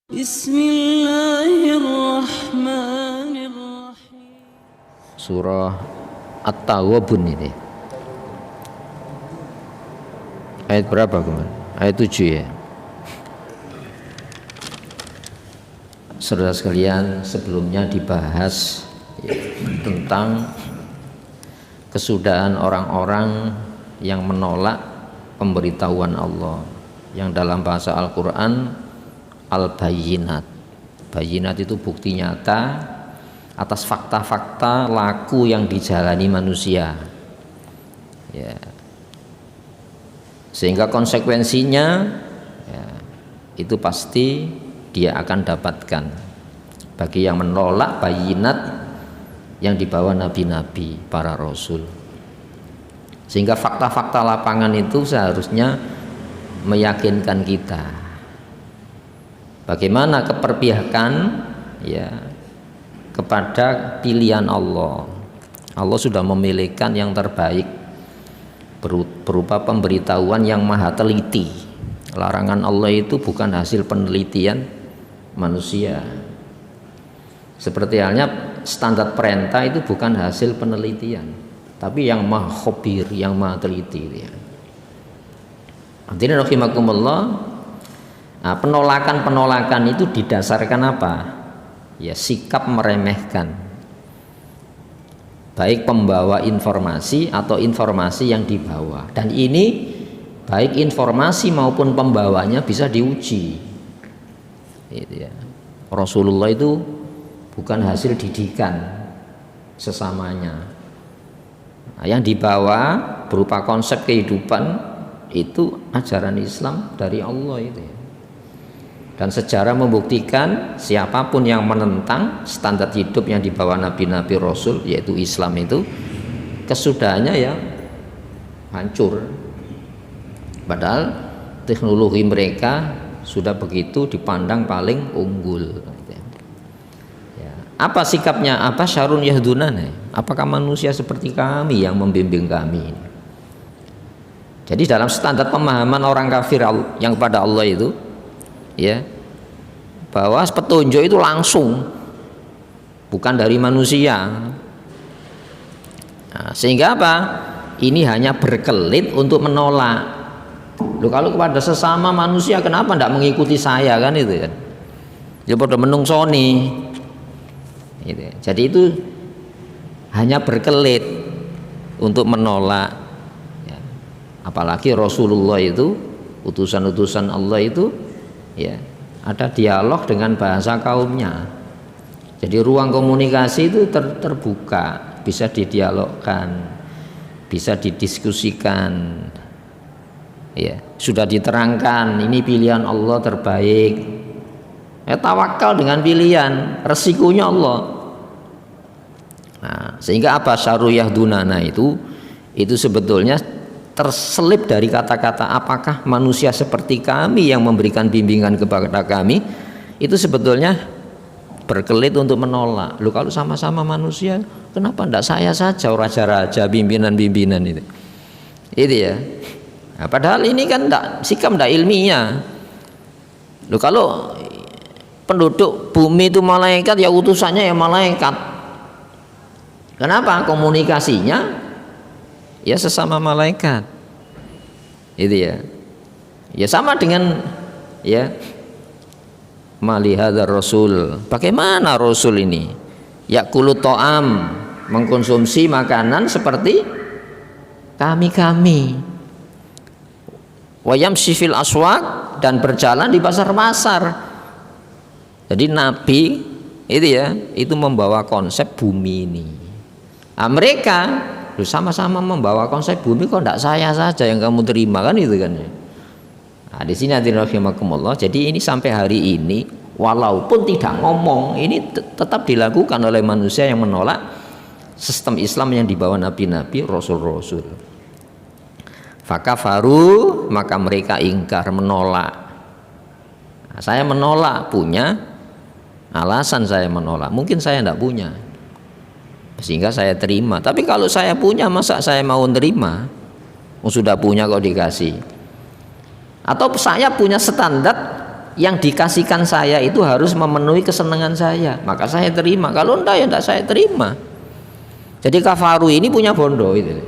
Bismillahirrahmanirrahim. Surah At-Taghabun ini. Ayat berapa kemarin? Ayat 7 ya. Saudara sekalian, sebelumnya dibahas ya, tentang kesudahan orang-orang yang menolak pemberitahuan Allah, yang dalam bahasa Al-Quran al-bayyinat. Bayyinat itu bukti nyata atas fakta-fakta laku yang dijalani manusia ya. Sehingga konsekuensinya ya, itu pasti dia akan dapatkan bagi yang menolak bayyinat yang dibawa nabi-nabi, para rasul. Sehingga fakta-fakta lapangan itu seharusnya meyakinkan kita bagaimana keperpihakan ya kepada pilihan Allah. Allah sudah memilihkan yang terbaik berupa pemberitahuan yang maha teliti. Larangan Allah itu bukan hasil penelitian manusia. Seperti halnya standar perintah itu bukan hasil penelitian, tapi yang maha khabir, yang maha teliti ya. Hadirin rahimakumullah. Nah, penolakan itu didasarkan apa? Ya, sikap meremehkan baik pembawa informasi atau informasi yang dibawa. Dan ini baik informasi maupun pembawanya bisa diuji. Gitu ya. Rasulullah itu bukan hasil didikan sesamanya. Nah, yang dibawa berupa konsep kehidupan itu ajaran Islam dari Allah itu ya. Dan sejarah membuktikan siapapun yang menentang standar hidup yang dibawa nabi-nabi rasul, yaitu Islam, itu kesudahannya ya hancur. Padahal teknologi mereka sudah begitu dipandang paling unggul ya. Apa sikapnya? Apa syarun yahdunana? Apakah manusia seperti kami yang membimbing kami? Jadi dalam standar pemahaman orang kafir yang pada Allah itu ya, bahwa petunjuk itu langsung, bukan dari manusia. Nah, sehingga apa? Ini hanya berkelit untuk menolak. Loh, kalau kepada sesama manusia kenapa tidak mengikuti saya, kan itu kan? Ya pada menungsoni. Gitu. Jadi itu hanya berkelit untuk menolak. Ya. Apalagi Rasulullah itu, utusan-utusan Allah itu ya, ada dialog dengan bahasa kaumnya. Jadi ruang komunikasi itu terbuka, bisa didialogkan, bisa didiskusikan. Ya, sudah diterangkan ini pilihan Allah terbaik. Ya, tawakal dengan pilihan, resikonya Allah. Nah, sehingga apa syarru yahdunana itu sebetulnya terselip dari kata-kata apakah manusia seperti kami yang memberikan bimbingan kepada kami, itu sebetulnya berkelit untuk menolak. Loh, kalau sama-sama manusia kenapa tidak saya saja raja-raja, pimpinan-pimpinan itu ya. Nah, padahal ini kan sikap tidak ilmiah. Loh, kalau penduduk bumi itu malaikat, ya utusannya ya malaikat. Kenapa? Komunikasinya ya sesama malaikat itu ya. Ya sama dengan ya malihadar rasul, bagaimana rasul ini yakulu to'am, mengkonsumsi makanan seperti kami wayam sifil aswak, dan berjalan di pasar-pasar. Jadi nabi itu ya, itu membawa konsep bumi ini. Nah, mereka sama-sama membawa konsep bumi, kok tidak saya saja yang kamu terima, kan itu kan. Nah, di sini hadirin rahimakumullah. Jadi ini sampai hari ini walaupun tidak ngomong, ini tetap dilakukan oleh manusia yang menolak sistem Islam yang dibawa nabi-nabi, rasul-rasul. Fakafaru, maka mereka ingkar, menolak. Nah, saya menolak, punya alasan saya menolak. Mungkin saya tidak punya, sehingga saya terima. Tapi kalau saya punya, masa saya mau terima? Sudah punya kok dikasih. Atau saya punya standar yang dikasihkan saya itu harus memenuhi kesenangan saya, maka saya terima. Kalau enggak ya enggak saya terima. Jadi kafaru ini punya bondo itu.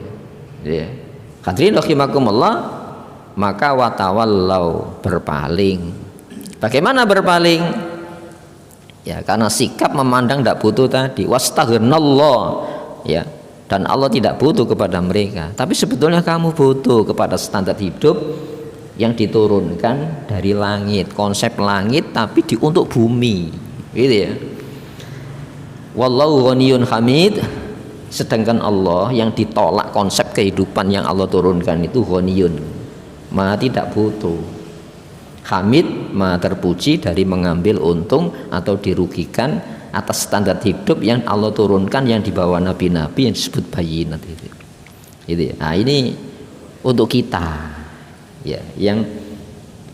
Ya. Hadirin rahimakumullah, maka watawallau, berpaling. Bagaimana berpaling? Ya, karena sikap memandang tidak butuh tadi. Wastaghnallah, ya. Dan Allah tidak butuh kepada mereka. Tapi sebetulnya kamu butuh kepada standar hidup yang diturunkan dari langit, konsep langit tapi untuk bumi, gitu ya. Wallahu ghaniyun hamid. Sedangkan Allah yang ditolak konsep kehidupan yang Allah turunkan itu ghaniyun, maha tidak butuh. Hamid, maha terpuji dari mengambil untung atau dirugikan atas standar hidup yang Allah turunkan yang dibawa nabi-nabi yang disebut bayinat itu. Gitu ya. Nah, ini untuk kita ya yang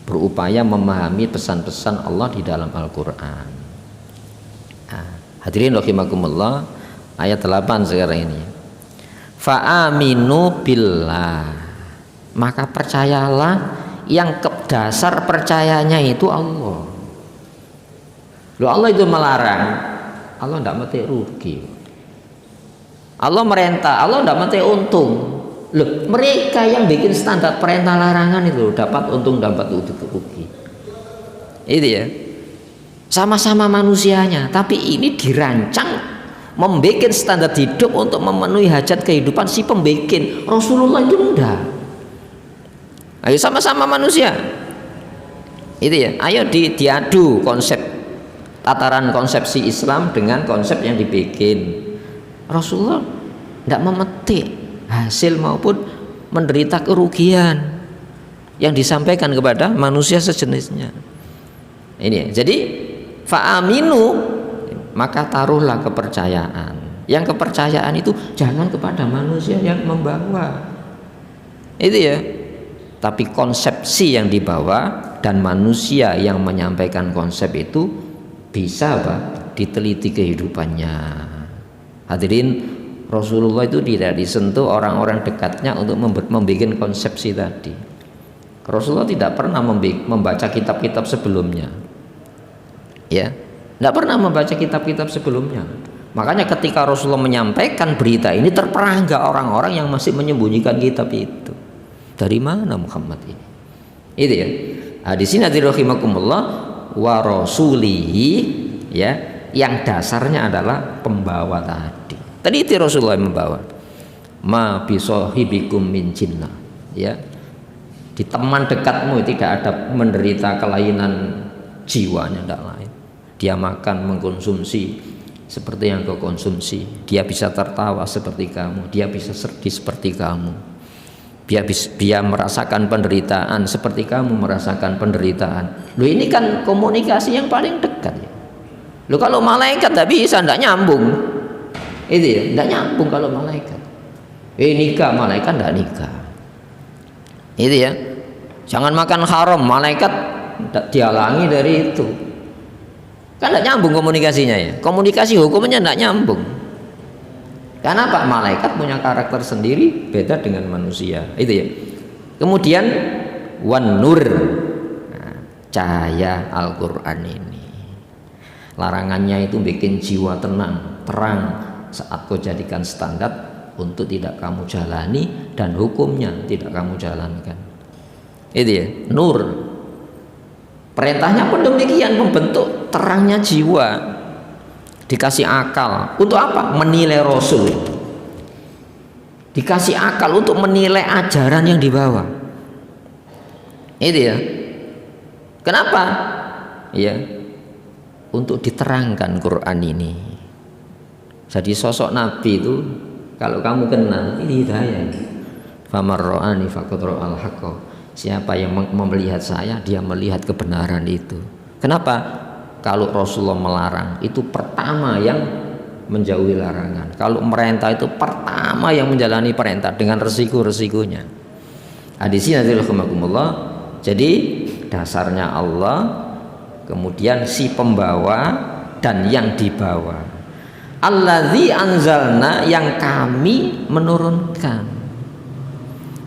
berupaya memahami pesan-pesan Allah di dalam Al-Qur'an. Nah, hadirin rahimakumullah, ayat 8 sekarang ini. Fa'aminu billah, maka percayalah yang dasar percayanya itu Allah. Loh, Allah itu melarang, Allah tidak mati rugi. Allah merintah, Allah tidak mati untung. Loh, mereka yang bikin standar perintah larangan itu dapat untung, dapat rugi. Itu ya. Sama-sama manusianya, tapi ini dirancang membuat standar hidup untuk memenuhi hajat kehidupan si pembikin. Rasulullah itu enggak. Ayo sama-sama manusia. Itu ya. Ayo diadu konsep, tataran konsepsi Islam dengan konsep yang dibikin. Rasulullah tidak memetik hasil maupun menderita kerugian yang disampaikan kepada manusia sejenisnya. Ini ya. Jadi fa'aminu, maka taruhlah kepercayaan. Yang kepercayaan itu jangan kepada manusia yang membawa. Itu ya. Tapi konsepsi yang dibawa dan manusia yang menyampaikan konsep itu bisa diteliti kehidupannya. Hadirin, Rasulullah itu tidak disentuh orang-orang dekatnya untuk membuat konsepsi tadi. Rasulullah tidak pernah membaca kitab-kitab sebelumnya, ya, tidak pernah membaca kitab-kitab sebelumnya. Makanya ketika Rasulullah menyampaikan berita ini, terperangga orang-orang yang masih menyembunyikan kitab itu. Dari mana Muhammad ini? Itu ya. Nah, di sini rahimakumullah, wa rasulihi, ya, yang dasarnya adalah pembawa tadi. Tadi itu Rasulullah yang membawa. Ma bisahibikum min jinnah, ya. Di teman dekatmu tidak ada menderita kelainan jiwanya, tidak lain. Dia makan, mengkonsumsi seperti yang kau konsumsi. Dia bisa tertawa seperti kamu. Dia bisa sedih seperti kamu. Dia merasakan penderitaan seperti kamu merasakan penderitaan. Loh, ini kan komunikasi yang paling dekat ya. Loh, kalau malaikat tidak bisa, tidak nyambung. Itu ya, tidak nyambung kalau malaikat. Nikah, malaikat tidak nikah. Itu ya. Jangan makan haram, malaikat dihalangi dari itu. Kan tidak nyambung komunikasinya ya. Komunikasi hukumnya tidak nyambung. Karena Pak, malaikat punya karakter sendiri, beda dengan manusia. Itu ya. Kemudian wan nur, nah, cahaya Al-Qur'an ini. Larangannya itu bikin jiwa tenang, terang saat kau jadikan standar untuk tidak kamu jalani dan hukumnya tidak kamu jalankan. Itu ya, nur. Perintahnya pun demikian, membentuk terangnya jiwa. Dikasih akal untuk apa? Menilai Rasul. Dikasih akal untuk menilai ajaran yang dibawa. Itu ya. Kenapa? Ya, untuk diterangkan Quran ini. Jadi sosok Nabi itu kalau kamu kenal, ini hidayah. Famar ra'ani faqad ra'al haqqa. Siapa yang melihat saya, dia melihat kebenaran itu. Kenapa? Kalau Rasulullah melarang, itu pertama yang menjauhi larangan. Kalau merintah, itu pertama yang menjalani perintah dengan resiko-resikonya. Di sini rahimakumullah. Jadi dasarnya Allah, kemudian si pembawa dan yang dibawa. Allazi anzalna, yang kami menurunkan.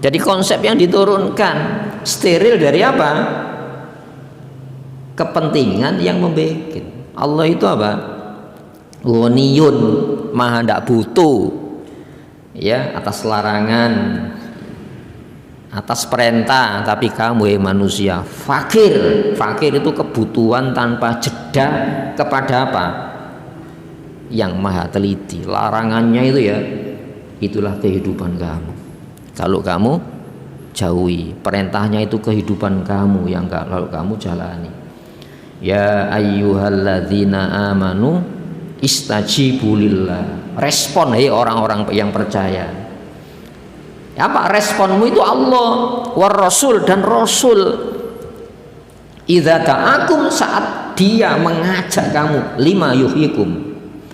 Jadi konsep yang diturunkan steril dari apa? kepentingan yang membuat. Allah itu apa? Ghaniyun, maha ndak butuh ya atas larangan, atas perintah. Tapi kamu manusia fakir. Fakir itu kebutuhan tanpa jeda kepada apa? Yang maha teliti. Larangannya itu ya, itulah kehidupan kamu. Kalau kamu jauhi, perintahnya itu kehidupan kamu yang kalau kamu jalani. Ya ayyuhalladzina amanu istajibu lillah. Respon orang-orang yang percaya. Apa responmu itu? Allah war rasul, dan rasul idza ta'akum, saat dia mengajak kamu, lima yuhyikum,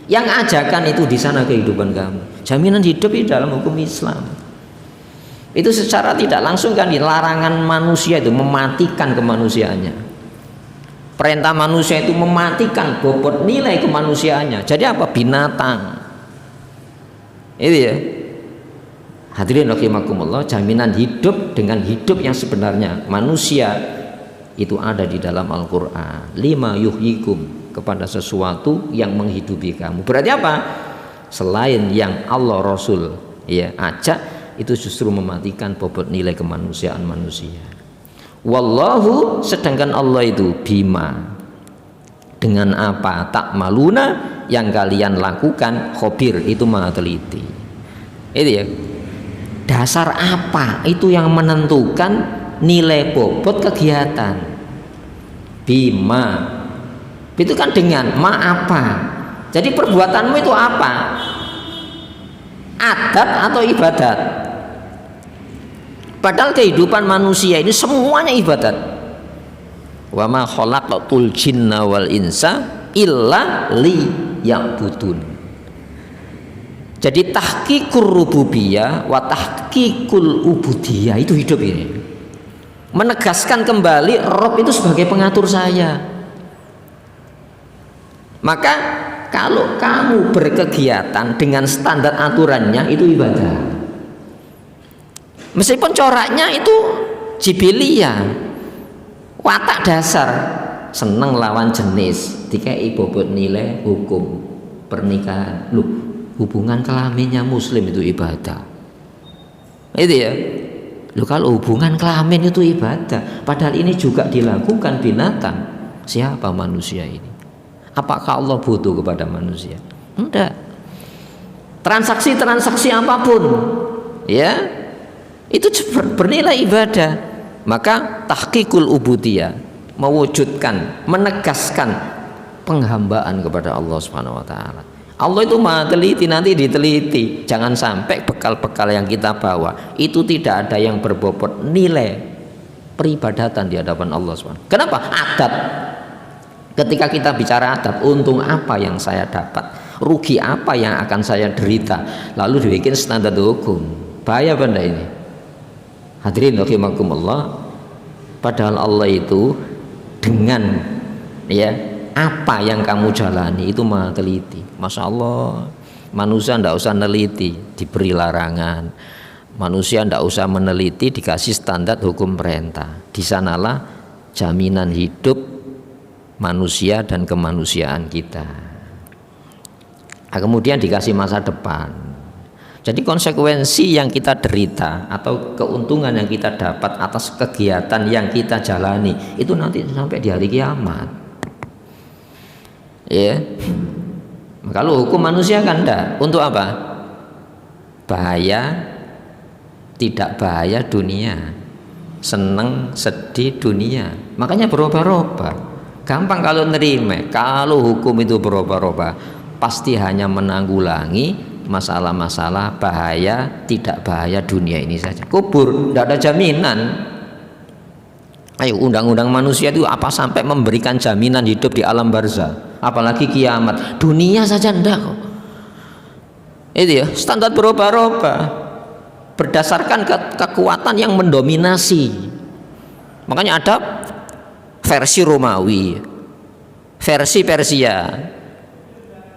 yang ajakan itu di sana kehidupan kamu. Jaminan hidup itu dalam hukum Islam itu secara tidak langsung kan larangan manusia itu mematikan kemanusiaannya. Perintah manusia itu mematikan bobot nilai kemanusiaannya. Jadi apa? Binatang. Itu ya. Hadirin rahimakumullah, jaminan hidup dengan hidup yang sebenarnya manusia itu ada di dalam Al-Qur'an. Lima yuhyikum, kepada sesuatu yang menghidupi kamu. Berarti apa? Selain yang Allah Rasul ya ajak, itu justru mematikan bobot nilai kemanusiaan manusia. Wallahu, sedangkan Allah itu bima, dengan apa tak maluna yang kalian lakukan, khobir, itu maha teliti. Itu ya, dasar apa itu yang menentukan nilai bobot kegiatan. Bima itu kan dengan ma apa. Jadi perbuatanmu itu apa? Adat atau ibadat? Padahal kehidupan manusia ini semuanya ibadat. Wa ma khalaqatul jinna wal insa illa liya'budun. Jadi tahqiqur rububiyah wa tahqiqul ubudiyah, itu hidup ini. Menegaskan kembali Rabb itu sebagai pengatur saya. Maka kalau kamu berkegiatan dengan standar aturannya, itu ibadah. Meskipun coraknya itu jibiliyah, watak dasar, seneng lawan jenis, dikai bobot nilai hukum pernikahan. Loh, hubungan kelaminnya muslim itu ibadah. Itu ya. Loh, kalau hubungan kelamin itu ibadah, padahal ini juga dilakukan binatang. Siapa manusia ini? Apakah Allah butuh kepada manusia? Enggak. Transaksi-transaksi apapun ya, itu bernilai ibadah. Maka tahqiqul ubudiyah, mewujudkan, menegaskan penghambaan kepada Allah Subhanahu wa taala. Allah itu maha teliti, nanti diteliti. Jangan sampai bekal-bekal yang kita bawa itu tidak ada yang berbobot nilai peribadatan di hadapan Allah Subhanahu. Kenapa? Adat. Ketika kita bicara adat, untung apa yang saya dapat, rugi apa yang akan saya derita, lalu dibikin standar hukum. Bahaya benda ini. Hadirin rahimakumullah, padahal Allah itu dengan ya apa yang kamu jalani itu maha teliti. Masya Allah, manusia tidak usah meneliti, diberi larangan. Manusia tidak usah meneliti, dikasih standar hukum perintah. Di sanalah jaminan hidup manusia dan kemanusiaan kita. Nah, kemudian dikasih masa depan. Jadi konsekuensi yang kita derita atau keuntungan yang kita dapat atas kegiatan yang kita jalani itu nanti sampai di hari kiamat. Ya. Kalau hukum manusia kan enggak. Untuk apa? Bahaya, tidak bahaya dunia, seneng sedih dunia. Makanya berubah-ubah. Gampang kalau nerima. Kalau hukum itu berubah-ubah, pasti hanya menanggulangi masalah-masalah bahaya, tidak bahaya dunia ini saja. Kubur, tidak ada jaminan. Ayo, undang-undang manusia itu apa sampai memberikan jaminan hidup di alam barzah, apalagi kiamat. Dunia saja tidak kok. Itu ya, standar berubah-ubah berdasarkan kekuatan yang mendominasi. Makanya ada versi Romawi, versi Persia.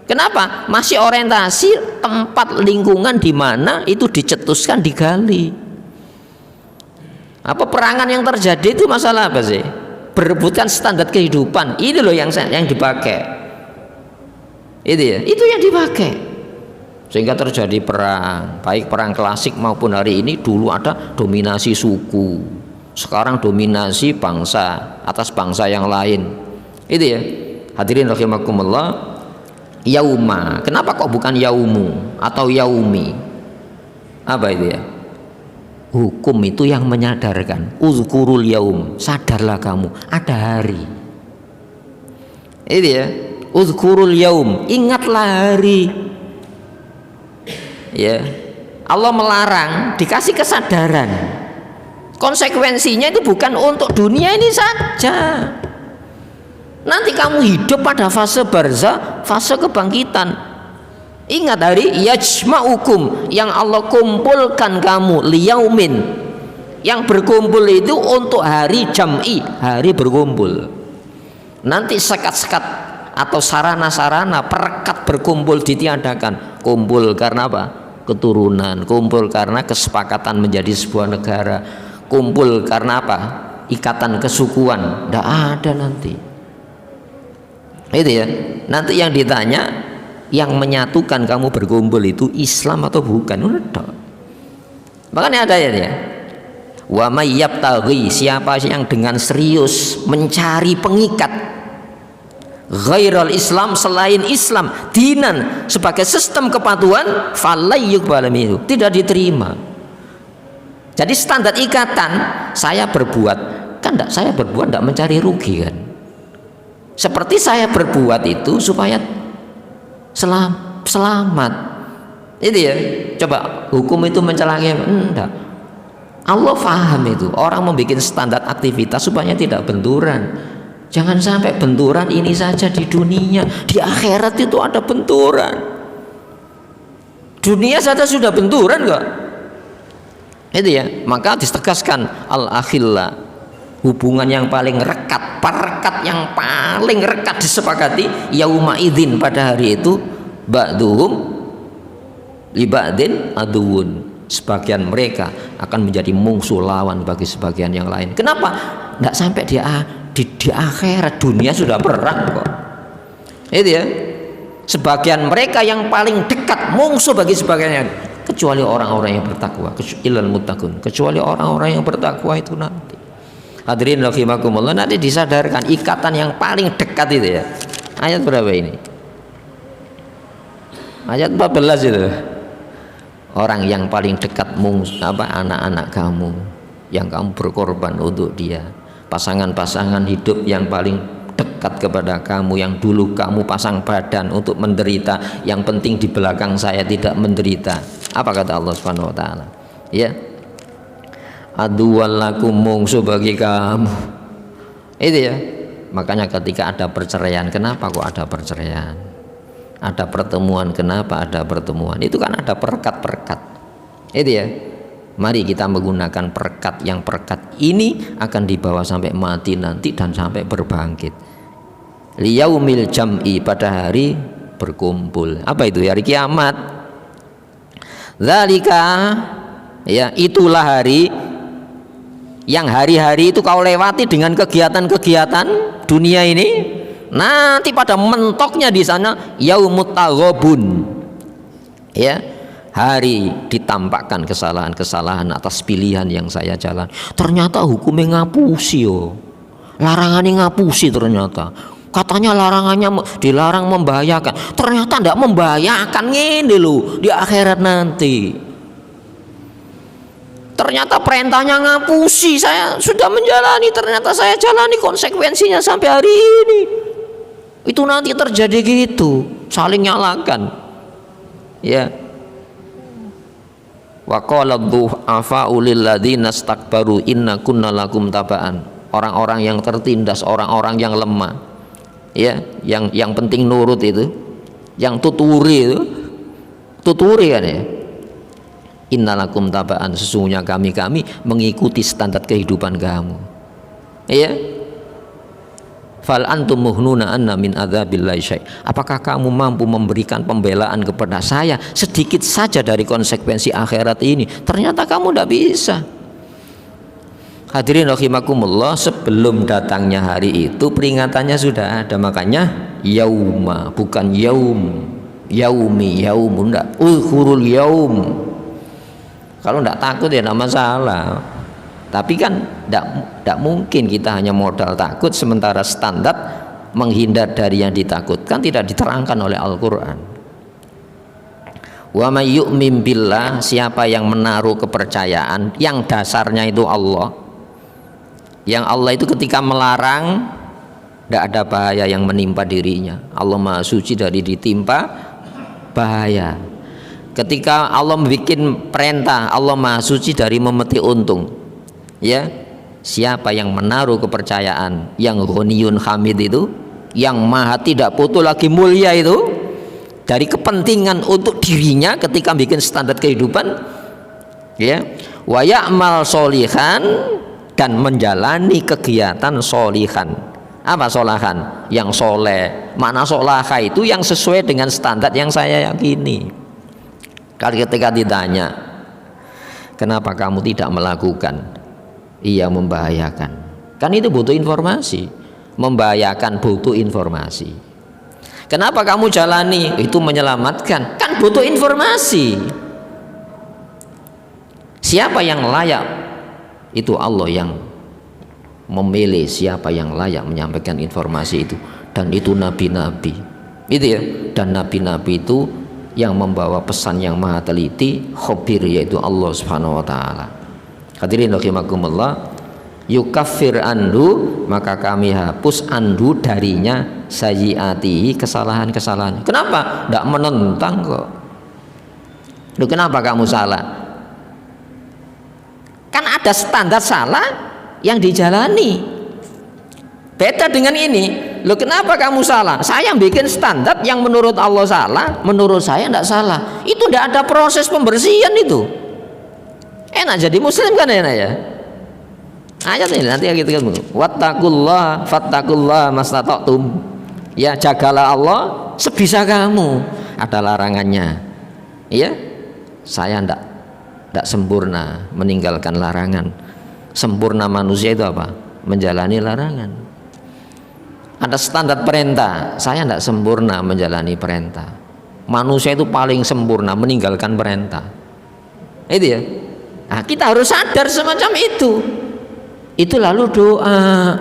Kenapa? Masih orientasi tempat lingkungan di mana itu dicetuskan, digali. Apa perangan yang terjadi itu masalah apa sih? berebutkan standar kehidupan. Ini loh yang dipakai. Itu ya, itu yang dipakai. Sehingga terjadi perang, baik perang klasik maupun hari ini. Dulu ada dominasi suku, sekarang dominasi bangsa atas bangsa yang lain. Itu ya. Hadirin rahimakumullah. Yauma, kenapa kok bukan yaumu atau yaumi? Apa itu ya? Hukum itu yang menyadarkan. Uzkurul yaum, sadarlah kamu ada hari. Itu ya. Uzkurul yaum, ingatlah hari. Ya. Allah melarang, dikasih kesadaran. Konsekuensinya itu bukan untuk dunia ini saja. Nanti kamu hidup pada fase barzah, fase kebangkitan. Ingat hari yajma'ukum, yang Allah kumpulkan kamu liyaumin, yang berkumpul itu untuk hari jam'i, hari berkumpul. Nanti sekat-sekat atau sarana-sarana perekat berkumpul ditiadakan. Kumpul karena apa? Keturunan. Kumpul karena kesepakatan menjadi sebuah negara. Kumpul karena apa? Ikatan kesukuan. Tidak ada nanti. Itu ya. Nanti yang ditanya, yang menyatukan kamu berkumpul itu Islam atau bukan? Udah. Makanya ada ya. Wa may yabtaghi, siapa yang dengan serius mencari pengikat ghairal Islam, selain Islam, dinan, sebagai sistem kepatuhan, falai yuqbal minhu, tidak diterima. Jadi standar ikatan, saya berbuat, kan enggak, saya berbuat enggak mencari rugi kan. Seperti saya berbuat itu supaya selamat. Itu ya. Coba hukum itu mencelakai, enggak. Allah paham itu. Orang membuat standar aktivitas supaya tidak benturan. Jangan sampai benturan ini saja di dunia, di akhirat itu ada benturan. Dunia saja sudah benturan kok. Itu ya. Maka ditegaskan al-akhilla, hubungan yang paling rekat, perekat yang paling rekat disepakati yauma idzin, pada hari itu ba'duhum li ba'din aduun, sebagian mereka akan menjadi musuh lawan bagi sebagian yang lain. Kenapa? Tidak sampai di akhirat, dunia sudah perang kok. Itu ya. Sebagian mereka yang paling dekat musuh bagi sebagian yang, kecuali orang-orang yang bertakwa, illal muttaqun, kecuali orang-orang yang bertakwa itu nanti. Hadirin rahimakumullah, nanti disadarkan ikatan yang paling dekat itu ya. Ayat berapa ini? Ayat 14 itu. Orang yang paling dekat anak-anak kamu yang kamu berkorban untuk dia. Pasangan-pasangan hidup yang paling dekat kepada kamu, yang dulu kamu pasang badan untuk menderita, yang penting di belakang saya tidak menderita. Apa kata Allah Subhanahu wa taala? Ya. Aduwallakum, mungsuh bagi kamu. Itu ya. Makanya ketika ada perceraian, kenapa kok ada perceraian? Ada pertemuan, kenapa ada pertemuan? Itu kan ada perekat-perekat. Itu ya. Mari kita menggunakan perekat, yang perekat ini akan dibawa sampai mati nanti dan sampai berbangkit. Liyaumil jam'i, pada hari berkumpul. Apa itu? Hari kiamat. Dzalika, ya, itulah hari yang hari-hari itu kau lewati dengan kegiatan-kegiatan dunia ini, nanti pada mentoknya di sana yaumut taghabun, ya, hari ditampakkan kesalahan-kesalahan atas pilihan yang saya jalan. Ternyata hukumnya ngapusi yo, larangannya ngapusi. Ternyata katanya larangannya dilarang membahayakan, ternyata tidak membahayakan. Ngene lho di akhirat nanti. Ternyata perintahnya ngapusi, saya sudah menjalani, ternyata saya jalani konsekuensinya sampai hari ini. Itu nanti terjadi gitu, saling nyalakan. Ya. Wa qala du'afa'u lil ladzina istakbaru inna kunna lakum taba'an. Orang-orang yang tertindas, orang-orang yang lemah. Ya, yang penting nurut itu, yang tuturi itu. Tuturi kan ya. Innalakum taba'an, sesungguhnya kami mengikuti standar kehidupan kamu. Iya. Fal antum muhnuna anna min adzabillahi syai'. Apakah kamu mampu memberikan pembelaan kepada saya sedikit saja dari konsekuensi akhirat ini? Ternyata kamu tidak bisa. Hadirin rahimakumullah, sebelum datangnya hari itu peringatannya sudah ada, makanya yauma, bukan yaum, yaumi, yaumun, enggak, ulhurul yaum. Kalau enggak takut ya enggak masalah, tapi kan enggak mungkin kita hanya modal takut sementara standar menghindar dari yang ditakutkan tidak diterangkan oleh Al-Quran. Wa may yu'min billah, siapa yang menaruh kepercayaan yang dasarnya itu Allah, yang Allah itu ketika melarang tidak ada bahaya yang menimpa dirinya. Allah Maha Suci dari ditimpa bahaya. Ketika Allah membuat perintah, Allah Maha Suci dari memetik untung. Ya, siapa yang menaruh kepercayaan yang Ghaniyun Hamid itu, yang maha tidak putus lagi mulia itu, dari kepentingan untuk dirinya ketika bikin standar kehidupan, ya, wa ya'mal sholihan, dan menjalani kegiatan sholihan. Apa sholihan? Yang soleh. Makna sholaha itu yang sesuai dengan standar yang saya yakini. Kalau ketika ditanya, kenapa kamu tidak melakukan? Iya, membahayakan. Kan itu butuh informasi. Membahayakan butuh informasi. Kenapa kamu jalani? Itu menyelamatkan. Kan butuh informasi. Siapa yang layak? Itu Allah yang memilih siapa yang layak menyampaikan informasi itu, dan itu nabi-nabi itu ya, dan nabi-nabi itu yang membawa pesan yang maha teliti, khabir, yaitu Allah Subhanahu wa taala. Hadirin rahimakumullah, yukaffir anhu, maka kami hapus anhu darinya sayyiati, kesalahan-kesalahan. Kenapa? Tidak menentang kok. Loh, kenapa kamu salah? Kan ada standar salah yang dijalani. Beda dengan ini. Loh, kenapa kamu salah? Saya yang bikin standar yang menurut Allah salah, menurut saya tidak salah. Itu tidak ada proses pembersihan itu. Enak jadi muslim kan, enak ya. Ayat ini nanti kita ketemu. Wattaqullah fattaqullah mastata'tum. Ya, jagalah Allah sebisa kamu. Ada larangannya. Iya. Saya tidak sempurna meninggalkan larangan. Sempurna manusia itu apa? Menjalani larangan. Ada standar perintah, saya tidak sempurna menjalani perintah. Manusia itu paling sempurna meninggalkan perintah. Itu ya. Nah, kita harus sadar semacam itu. Itu lalu doa,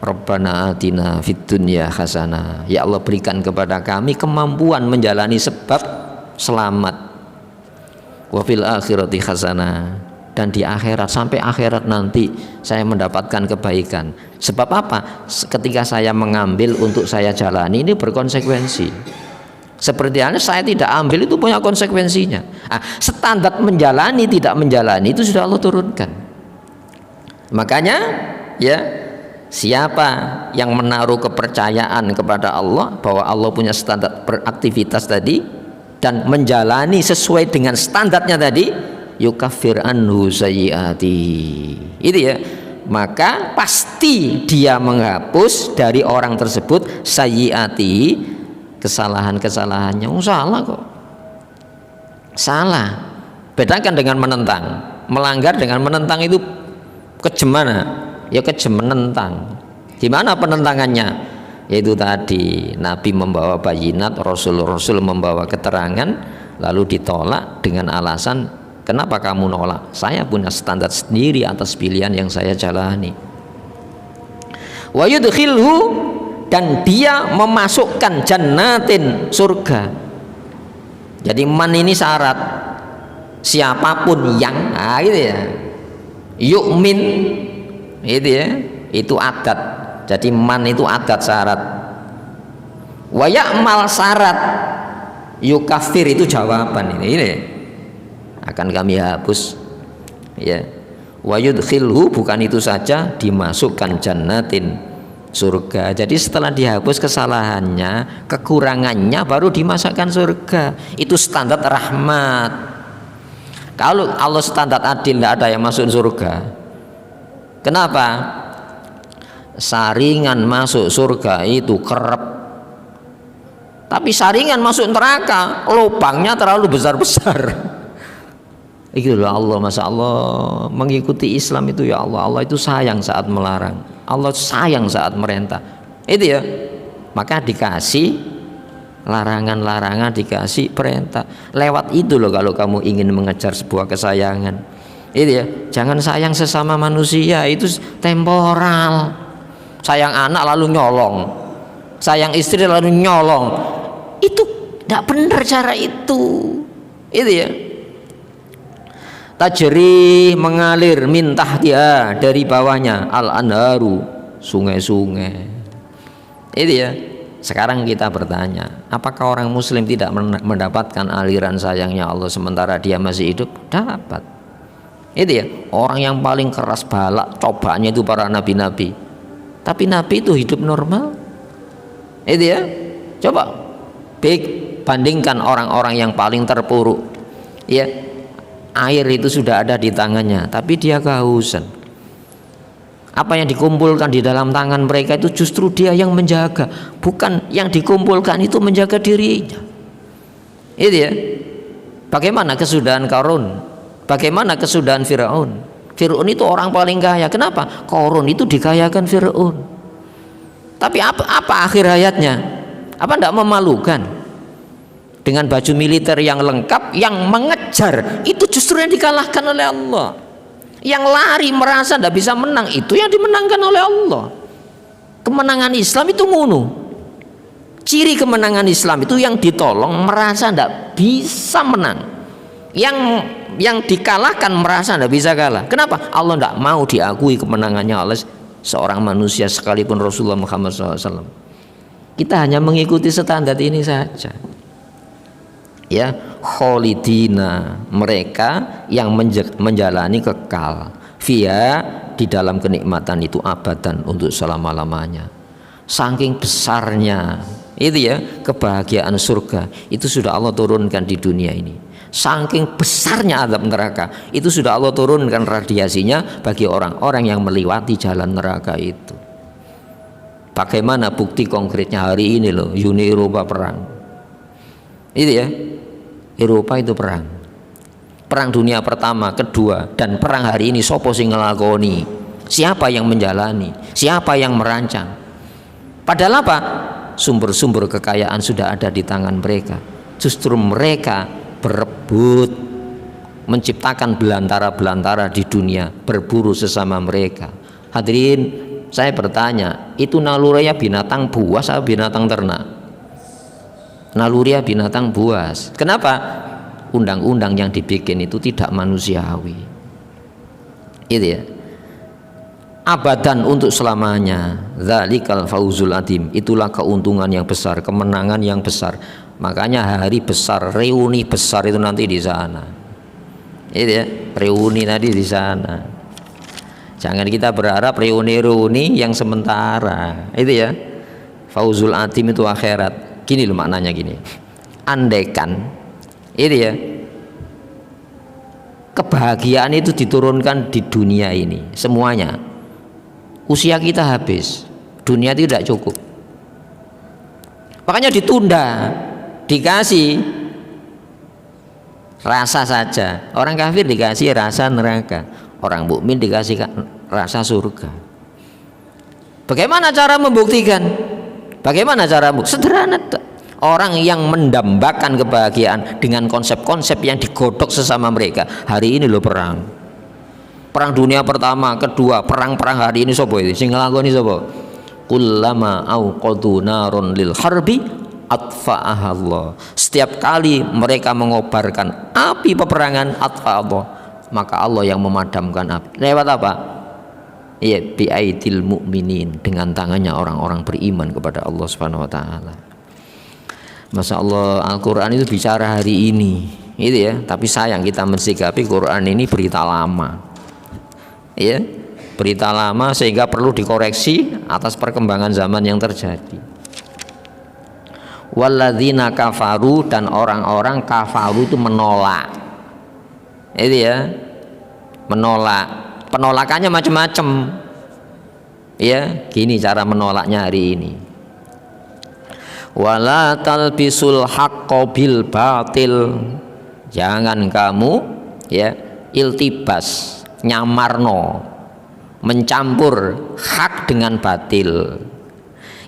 Rabbana atina fid dunya hasanah, ya Allah berikan kepada kami kemampuan menjalani sebab selamat, wa fil akhirati hasanah, dan di akhirat, sampai akhirat nanti saya mendapatkan kebaikan. Sebab apa? Ketika saya mengambil untuk saya jalani, ini berkonsekuensi. Seperti halnya saya tidak ambil, itu punya konsekuensinya. Standar menjalani tidak menjalani itu sudah Allah turunkan. Makanya ya, siapa yang menaruh kepercayaan kepada Allah bahwa Allah punya standar beraktivitas tadi dan menjalani sesuai dengan standarnya tadi, yukaffir anhu sayyiati, itu ya, maka pasti dia menghapus dari orang tersebut sayyiati, kesalahan-kesalahannya. Salah kok, salah. Bedakan dengan menentang. Melanggar dengan menentang itu kejem mana? Ya kejem menentang. Gimana penentangannya? Yaitu tadi Nabi membawa bayinat, Rasul membawa keterangan, lalu ditolak dengan alasan, kenapa kamu nolak? Saya punya standar sendiri atas pilihan yang saya jalani. Wa yudkhilhu, dan dia memasukkan jannatin, surga. Jadi man ini syarat, siapapun yang gitu ya, yu'min itu ya, itu adat. Jadi man itu adat, syarat. Wa ya'mal syarat, yukafir itu jawaban. Ini akan kami hapus ya. Wa yudkhilhu, bukan itu saja, dimasukkan jannatin, surga. Jadi setelah dihapus kesalahannya, kekurangannya, baru dimasukkan surga. Itu standar rahmat. Kalau Allah standar adil, tidak ada yang masuk surga. Kenapa? Saringan masuk surga itu kerep, tapi saringan masuk neraka lubangnya terlalu besar-besar. Itu loh Allah, Masya Allah, mengikuti Islam itu ya Allah, Allah itu sayang saat melarang, Allah sayang saat merintah. Itu ya, maka dikasih larangan-larangan, dikasih perintah. Lewat itu loh kalau kamu ingin mengejar sebuah kesayangan. Itu ya, jangan sayang sesama manusia, itu temporal. Sayang anak lalu nyolong, sayang istri lalu nyolong, itu tidak benar cara itu. Itu ya. Tajri, mengalir, min tahtiha, dari bawahnya, al-anharu, sungai-sungai. Itu ya. Sekarang kita bertanya, apakah orang muslim tidak mendapatkan aliran sayangnya Allah sementara dia masih hidup? Dapat. Itu ya. Orang yang paling keras balak cobaannya itu para nabi-nabi, tapi nabi itu hidup normal. Itu ya. Coba bandingkan orang-orang yang paling terpuruk, ya, air itu sudah ada di tangannya tapi dia kehausan. Apa yang dikumpulkan di dalam tangan mereka itu justru dia yang menjaga, bukan yang dikumpulkan itu menjaga dirinya. Itu ya. Bagaimana kesudahan Qarun, bagaimana kesudahan Fir'aun. Fir'aun itu orang paling kaya. Kenapa? Qarun itu dikayakan Fir'aun. Tapi apa akhir hayatnya? Apa tidak memalukan? Dengan baju militer yang lengkap, yang mengejar, itu justru yang dikalahkan oleh Allah. Yang lari merasa tidak bisa menang, itu yang dimenangkan oleh Allah. Kemenangan Islam itu ngunu. Ciri kemenangan Islam itu yang ditolong merasa tidak bisa menang, yang dikalahkan merasa tidak bisa kalah. Kenapa? Allah tidak mau diakui kemenangannya oleh seorang manusia sekalipun Rasulullah Muhammad SAW. Kita hanya mengikuti standar ini saja. Ya, kholidina, mereka yang menjalani kekal, via, di dalam kenikmatan itu abadan, untuk selama-lamanya. Saking besarnya itu ya kebahagiaan surga, itu sudah Allah turunkan di dunia ini. Saking besarnya azab neraka, itu sudah Allah turunkan radiasinya bagi orang-orang yang melewati jalan neraka itu. Bagaimana bukti konkretnya hari ini loh, Uni Eropa perang. Itu ya, Eropa itu perang dunia pertama, kedua, dan perang hari ini sopo sing ngelakoni, siapa yang menjalani, siapa yang merancang. Padahal apa? Sumber-sumber kekayaan sudah ada di tangan mereka, justru mereka berebut menciptakan belantara-belantara di dunia, berburu sesama mereka. Hadirin, saya bertanya, itu nalurinya binatang buas atau binatang ternak? Naluriah binatang buas. Kenapa? Undang-undang yang dibikin itu tidak manusiawi. Itu ya. Abadan, untuk selamanya. Dzalikal fauzul adim. Itulah keuntungan yang besar, kemenangan yang besar. Makanya hari besar, reuni besar itu nanti di sana. Itu ya, reuni tadi di sana. Jangan kita berharap reuni-reuni yang sementara. Itu ya. Fauzul adim itu akhirat. Gini loh maknanya, gini, andaikan itu ya kebahagiaan itu diturunkan di dunia ini semuanya, usia kita habis, dunia tidak cukup, makanya ditunda, dikasih rasa saja. Orang kafir dikasih rasa neraka, orang mukmin dikasih rasa surga. Bagaimana cara membuktikan? Bagaimana cara sederhana? Orang yang mendambakan kebahagiaan dengan konsep-konsep yang digodok sesama mereka. Hari ini loh perang dunia pertama, kedua, perang hari ini sopo itu sing nglakoni sopo? Kullama auqadu narun lil harbi atfa'aha Allah. Setiap kali mereka mengobarkan api peperangan, atfa Allah, maka Allah yang memadamkan api. Lewat apa? Ya, biaidil mu'minin, dengan tangannya orang-orang beriman kepada Allah Subhanahu wa taala. Masya Allah, Al-Quran itu bicara hari ini, itu ya. Tapi sayang kita mensikapi Quran ini berita lama, ya, berita lama, sehingga perlu dikoreksi atas perkembangan zaman yang terjadi. Walladzina kafaru, dan orang-orang kafaru itu menolak, itu ya, menolak. Penolakannya macam-macam, ya. Gini cara menolaknya hari ini. Wala talbisul haqqo bil batil, jangan kamu ya, iltibas, nyamarno, mencampur hak dengan batil.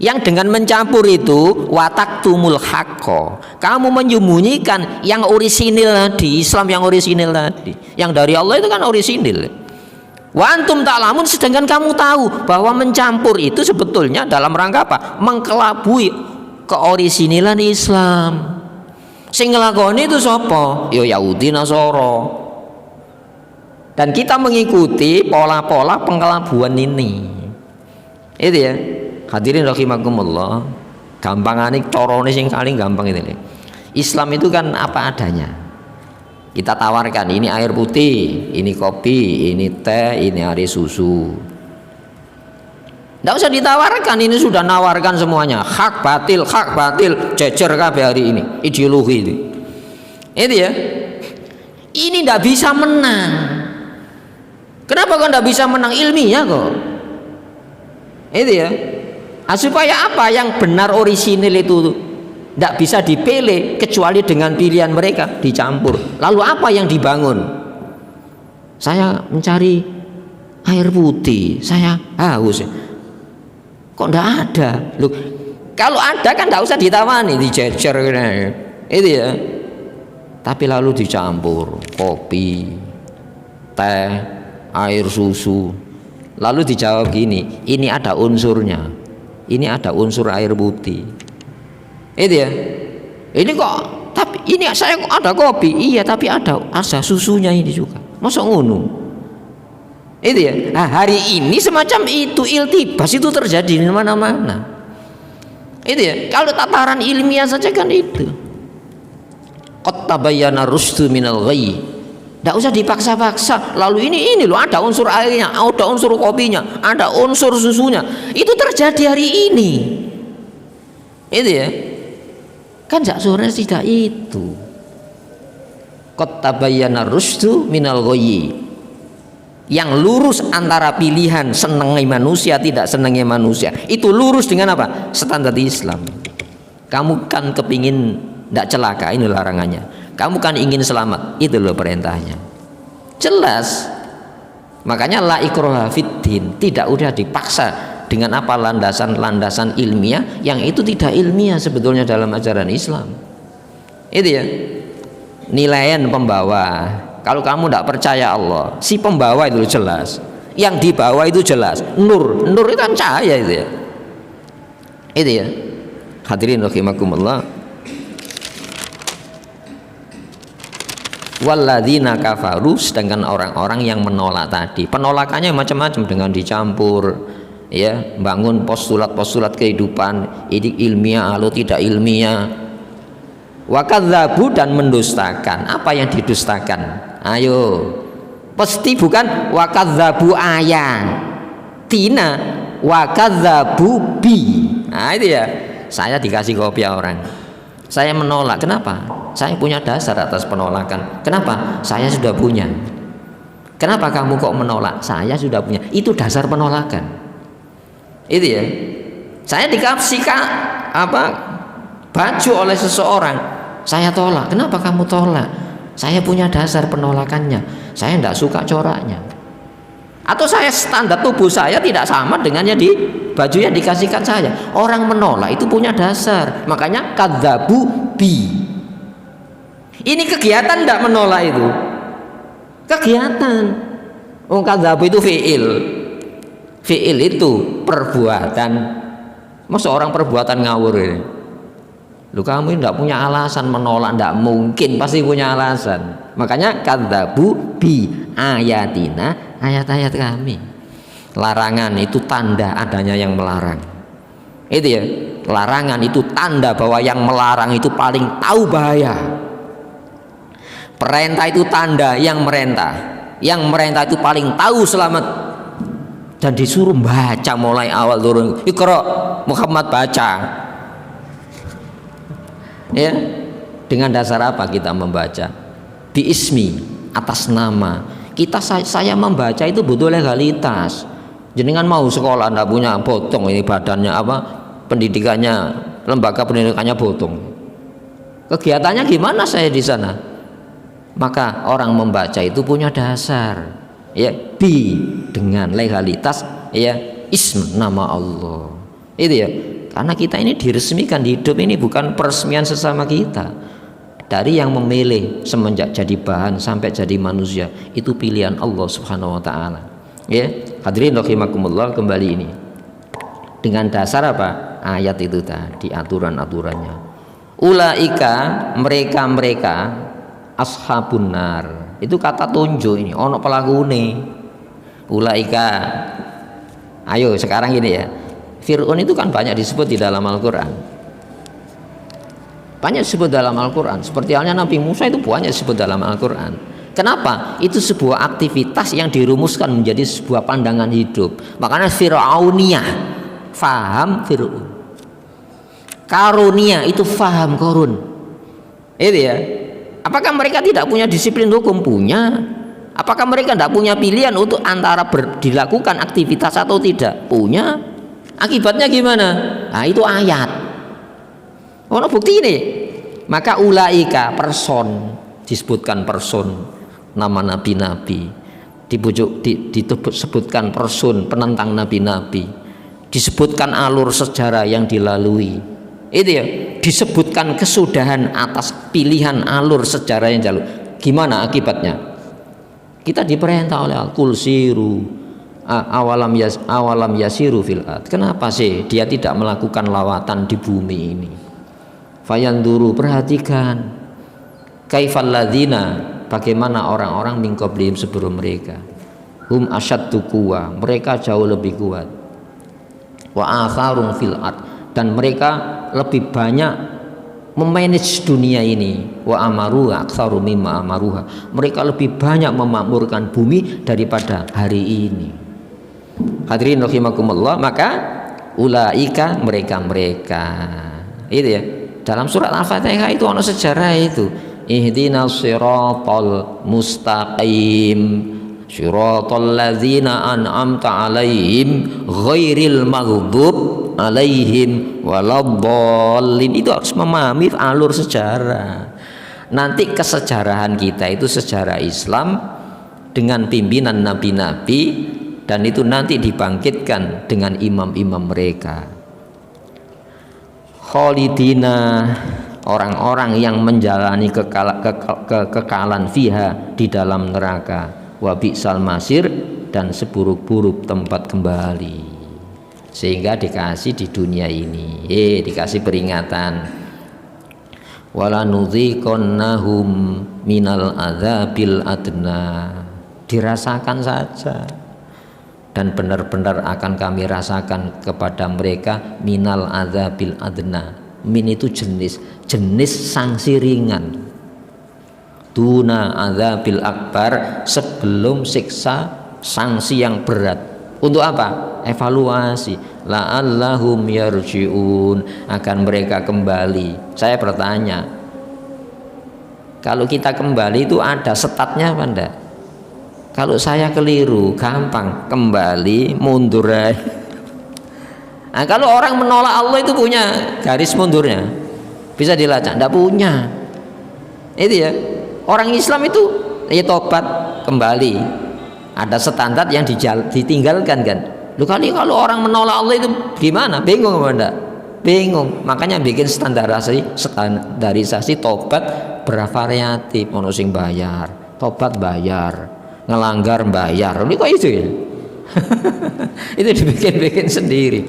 Yang dengan mencampur itu wataktumul haqqo, kamu menyembunyikan yang orisinil tadi, Islam yang orisinil tadi, yang dari Allah itu kan orisinil. Wa antum ta'lamun, sedangkan kamu tahu bahwa mencampur itu sebetulnya dalam rangka apa? Mengkelabui keorisinilan Islam. Sing nglakoni itu sapa? Ya Yahudi Nasara. Dan kita mengikuti pola-pola pengkelabuan ini. Itu ya. Hadirin rahimakumullah, gampangane carane sing paling gampang itu. Islam itu kan apa adanya. Kita tawarkan, ini air putih, ini kopi, ini teh, ini air susu. Tidak usah ditawarkan, ini sudah nawarkan semuanya. Hak batil, jejer kabeh hari ini, ideologi itu. Itu ya. Ini tidak bisa menang. Kenapa kok tidak bisa menang? Ilmiah kok. Itu ya. Supaya apa? Yang benar orisinil itu tidak bisa dipilih kecuali dengan pilihan mereka dicampur. Lalu apa yang dibangun? Saya mencari air putih, saya haus. Kok tidak ada? Loh, kalau ada kan tidak usah ditawani, dijejer itu ya. Tapi lalu dicampur kopi, teh, air susu. Lalu dijawab gini, ini ada unsurnya. Ini ada unsur air putih. Itu ya. Ini kok, tapi ini saya kok ada kopi. Iya, tapi ada susunya ini juga. Masa ngono? Itu ya. Nah, hari ini semacam itu iltibas itu terjadi di mana-mana. Itu ya. Kalau tataran ilmiah saja kan itu. Qad tabayyana rusdu minal ghayy. Tidak usah dipaksa-paksa. Lalu ini loh, ada unsur airnya, ada unsur kopinya, ada unsur susunya. Itu terjadi hari ini. Itu ya. Kan sebenarnya tidak itu. Qad tabayyana rusdu minal ghayy. Yang lurus antara pilihan senangnya manusia, tidak senangnya manusia, itu lurus dengan apa? Standar Islam. Kamu kan kepingin tidak celaka, ini larangannya. Kamu kan ingin selamat, itu loh perintahnya. Jelas. Makanya la ikraha fiddin, tidak udah dipaksa dengan apa landasan-landasan ilmiah yang itu tidak ilmiah sebetulnya dalam ajaran Islam. Itu ya. Nilaian pembawa. Kalau kamu tidak percaya Allah, si pembawa itu jelas. Yang dibawa itu jelas. Nur itu kan cahaya itu ya. Itu ya. Hadirin rahimakumullah. Walladzina kafaru, sedangkan orang-orang yang menolak tadi, penolakannya macam-macam dengan dicampur ya, bangun postulat-postulat kehidupan ini ilmiah atau tidak ilmiah. Wa kadzabu, dan mendustakan. Apa yang didustakan? Ayo, pasti bukan wa kadzabu ayatina wa kadzabu bi. Nah itu ya, saya dikasih kopi orang, saya menolak. Kenapa? Saya punya dasar atas penolakan. Kenapa? Saya sudah punya. Kenapa kamu kok menolak? Saya sudah punya. Itu dasar penolakan. Itu ya. Saya dikasih baju oleh seseorang, saya tolak. Kenapa kamu tolak? Saya punya dasar penolakannya. Saya tidak suka coraknya. Atau saya standar tubuh saya tidak sama dengan yang di baju yang dikasihkan saya. Orang menolak itu punya dasar. Makanya kadzabu bi. Ini kegiatan tidak menolak itu. Kegiatan. Kadzabu itu fi'il. Fi'il itu perbuatan. Masa orang perbuatan ngawur ini? Lu kamu tidak punya alasan menolak, tidak mungkin, pasti punya alasan. Makanya kadzabu bi ayatina, ayat-ayat kami. Larangan itu tanda adanya yang melarang. Itu ya. Larangan itu tanda bahwa yang melarang itu paling tahu bahaya. Perintah itu tanda yang merintah. Yang merintah itu paling tahu selamat. Dan disuruh baca mulai awal turun. Iqra, Muhammad baca. Ya, dengan dasar apa kita membaca? Bi ismi, atas nama. Saya membaca itu butuh legalitas. Jenengan mau sekolah ndak punya botong ini badannya apa? Pendidikannya, lembaga pendidikannya botong. Kegiatannya gimana saya di sana? Maka orang membaca itu punya dasar, ya, dengan legalitas, ya, ism, nama Allah. Itu ya. Karena kita ini diresmikan di hidup ini bukan peresmian sesama kita. Dari yang memilih semenjak jadi bahan sampai jadi manusia itu pilihan Allah Subhanahu wa taala. Ya, hadirin rahimakumullah, kembali ini. Dengan dasar apa? Ayat itu tadi, aturan-aturannya. Ulaika, mereka ashabun nar. Itu kata tunjuk ini, ono pelakune. Ulaika. Ayo sekarang gini ya. Fir'aun itu kan banyak disebut di dalam Al-Qur'an. Banyak disebut dalam Al-Qur'an. Seperti halnya Nabi Musa itu banyak disebut dalam Al-Qur'an. Kenapa? Itu sebuah aktivitas yang dirumuskan menjadi sebuah pandangan hidup. Makanya Fir'auniyah, faham Fir'aun. Karunia itu faham Korun. Itu ya. Apakah mereka tidak punya disiplin hukum? Punya. Apakah mereka tidak punya pilihan untuk antara dilakukan aktivitas atau tidak? Punya. Akibatnya gimana? Nah, itu ayat. Ono bukti ini. Maka ulaika, person, disebutkan person, nama nabi-nabi, disebutkan person, penentang nabi-nabi, disebutkan alur sejarah yang dilalui. Itu ya, disebutkan kesudahan atas pilihan alur sejarah yang jalur. Gimana akibatnya? Kita diperintah oleh Al-Qul siru awalam yasiru fil ard. Kenapa sih dia tidak melakukan lawatan di bumi ini? Fayanduru, perhatikan. Kaifal ladzina, bagaimana orang-orang min qablihim sebelum mereka. Hum asyaddu quwwa, mereka jauh lebih kuat. Wa atharun fil ard, dan mereka lebih banyak memanage dunia ini. Wa amaru aktsaru mimma amaruha, mereka lebih banyak memakmurkan bumi daripada hari ini. Hadirin rahimakumullah, maka ulaika, mereka itu ya. Dalam surat Al-Fatihah itu ada sejarah itu. Ihdinas siratal mustaqim siratal ladzina an'amta alaihim ghairil maghdub alaihim waladdallin. Itu harus memahami alur sejarah. Nanti kesejarahan kita itu sejarah Islam dengan pimpinan nabi-nabi, dan itu nanti dibangkitkan dengan imam-imam mereka. Khalidina, orang-orang yang menjalani kekekalan fiha, di dalam neraka. Wa bi'sal masir, dan seburuk-buruk tempat kembali. Sehingga dikasih di dunia ini, dikasih peringatan. Wala nudziqannahum minal adzabil adna, dirasakan saja. Dan benar-benar akan kami rasakan kepada mereka minal adzabil adna. Min itu jenis sanksi ringan. Duna adzabil akbar, sebelum siksa sanksi yang berat. Untuk apa? Evaluasi. La'allahum yarji'un, akan mereka kembali. Saya bertanya, kalau kita kembali itu ada setatnya apa enggak? Kalau saya keliru, gampang, kembali, mundur aja. Nah, kalau orang menolak Allah itu punya garis mundurnya, bisa dilacak? Tidak punya. Itu ya. Orang Islam itu ya tobat, kembali. Ada standar yang ditinggalkan kan. Loh, kalau orang menolak Allah itu gimana? Bingung apa enggak? Bingung. Makanya bikin standarisasi tobat bervariatif. Ono sing bayar, tobat bayar, ngelanggar bayar. Ini kok itu ya? Itu dibikin-bikin sendiri.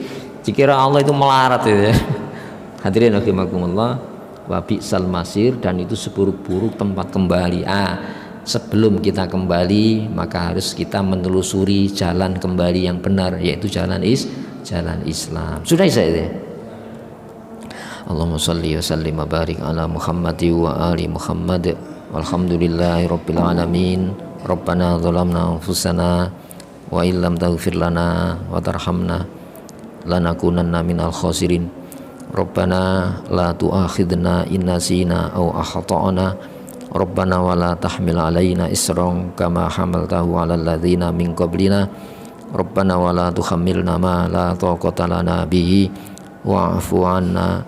Dikira Allah itu melarat itu ya. Hadirin rahimakumullah, wa bi'sal masir, dan itu seburuk-buruk tempat kembali. Sebelum kita kembali maka harus kita menelusuri jalan kembali yang benar, yaitu jalan Islam. Sudah saya itu. Allahumma shalli wa sallim wa barik ala Muhammad wa ali Muhammad. Walhamdulillahirabbil alamin. Rabbana zalamna anfusana wa illam taghfir lana wa tarhamna lanakunanna minal khasirin. Rabbana la tu'akhidna in nasina aw akhtana. Rabbana wa la tahmil alaina isran kama hamaltahu ala alladzina min qablina. Rabbana wa la tuhammilna ma la taqata lana bihi wa'fu 'anna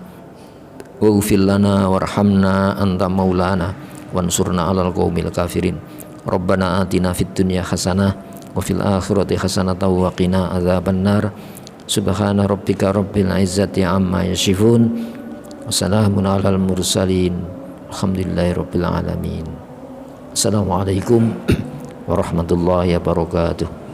waghfir lana warhamna anta maulana wansurna 'alal qaumil kafirin. Rabbana atina fid dunya hasanah wa fil akhirati hasanah wa qina adzabannar. Subhana rabbika rabbil izzati amma yasifun. Wassalamun 'alal mursalin. Alhamdulillahi rabbil alamin. Assalamualaikum warahmatullahi wabarakatuh.